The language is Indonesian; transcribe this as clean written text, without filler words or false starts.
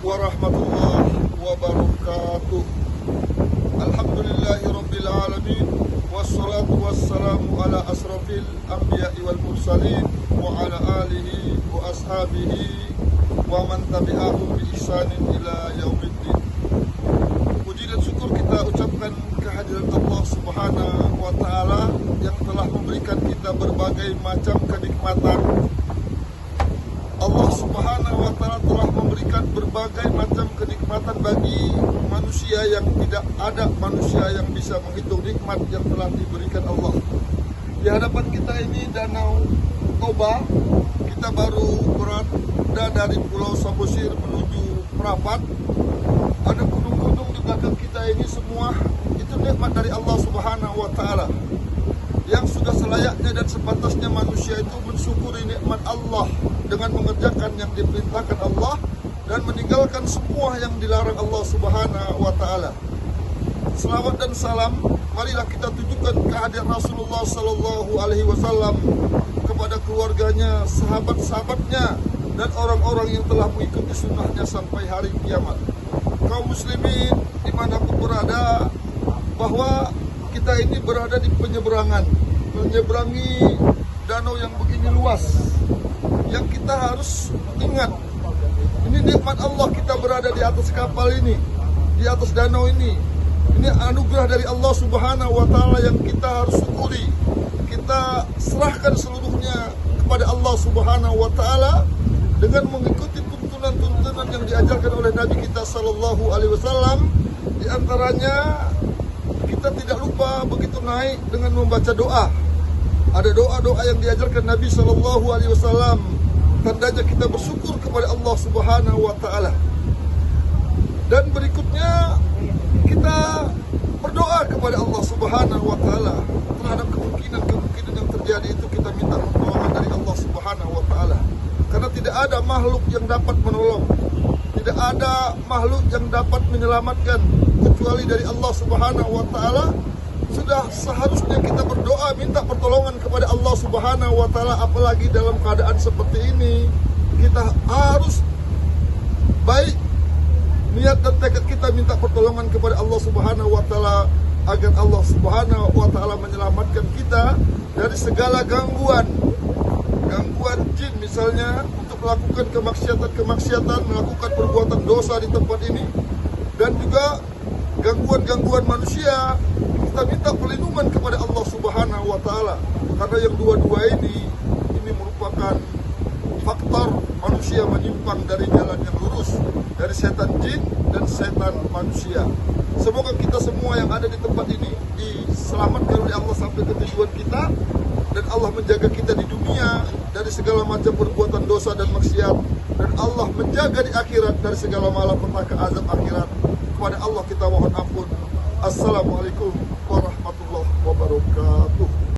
warahmatullahi wabarakatuh. Alhamdulillahirabbil alamin, wassalatu wassalamu ala asrafil anbiya'i wal mursalin wa ala alihi wa ashabihi wa man tabi'ahum bi ihsanin ila yaumiddin. Puji dan syukur kita ucapkan kehadiran Allah Subhanahu wa taala yang telah memberikan kita berbagai macam kenikmatan. Allah Subhanahu wa taala telah memberikan berbagai macam kenikmatan bagi manusia yang tidak ada manusia yang bisa menghitung nikmat yang telah diberikan Allah. Di hadapan kita ini Danau Toba. Kita baru berada dari Pulau Samosir menuju Prapat. Ada gunung-gunung di belakang kita ini, semua itu nikmat dari Allah Subhanahu wa taala. Yang sudah selayaknya dan sepantasnya manusia itu mensyukuri nikmat Allah dengan mengerjakan yang diperintahkan Allah dan meninggalkan semua yang dilarang Allah Subhanahu wa taala. Selawat dan salam marilah kita tujukan kehadiran Rasulullah sallallahu alaihi wasallam, kepada keluarganya, sahabat-sahabatnya, dan orang-orang yang telah mengikuti sunnahnya sampai hari kiamat. Kaum muslimin dimanapun berada, bahwa kita ini berada di penyeberangan, menyeberangi danau yang begini luas. Yang kita harus ingat, ini nikmat Allah kita berada di atas kapal ini, di atas danau ini. Ini anugerah dari Allah Subhanahu wa taala yang kita harus syukuri. Kita serahkan seluruhnya kepada Allah Subhanahu wa taala dengan mengikuti tuntunan-tuntunan yang diajarkan oleh Nabi kita sallallahu alaihi wasallam. Di antaranya kita tidak lupa begitu naik dengan membaca doa. Ada doa-doa yang diajarkan Nabi sallallahu alaihi wasallam. Tandanya kita bersyukur kepada Allah Subhanahu wa taala. Dan berikutnya kita berdoa kepada Allah Subhanahu wa taala terhadap kemungkinan yang terjadi itu. Kita minta pertolongan dari Allah Subhanahu wa taala. Karena tidak ada makhluk yang dapat menolong, tidak ada makhluk yang dapat menyelamatkan kecuali dari Allah Subhanahu wa taala. Sudah seharusnya kita berdoa minta pertolongan kepada Allah Subhanahu wa taala, apalagi dalam keadaan seperti ini. Kita harus baik niat dan tekad kita minta pertolongan kepada Allah Subhanahu wa taala agar Allah Subhanahu wa taala menyelamatkan kita dari segala gangguan jin misalnya, untuk melakukan kemaksiatan, melakukan perbuatan dosa di tempat ini, dan juga gangguan manusia. Kita minta perlindungan kepada Allah Subhanahu wa taala, karena yang dua-dua ini merupakan faktor manusia menyimpang dari jalan yang lurus, dari setan jin dan setan manusia. Semoga kita semua yang ada di tempat ini diselamatkan oleh Allah sampai ke tujuan kita, dan Allah menjaga kita di dunia dari segala macam perbuatan dosa dan maksiat, dan Allah menjaga di akhirat dari segala malapetaka azab akhirat. Kepada Allah kita mohon ampun. Assalamualaikum warahmatullahi wabarakatuh.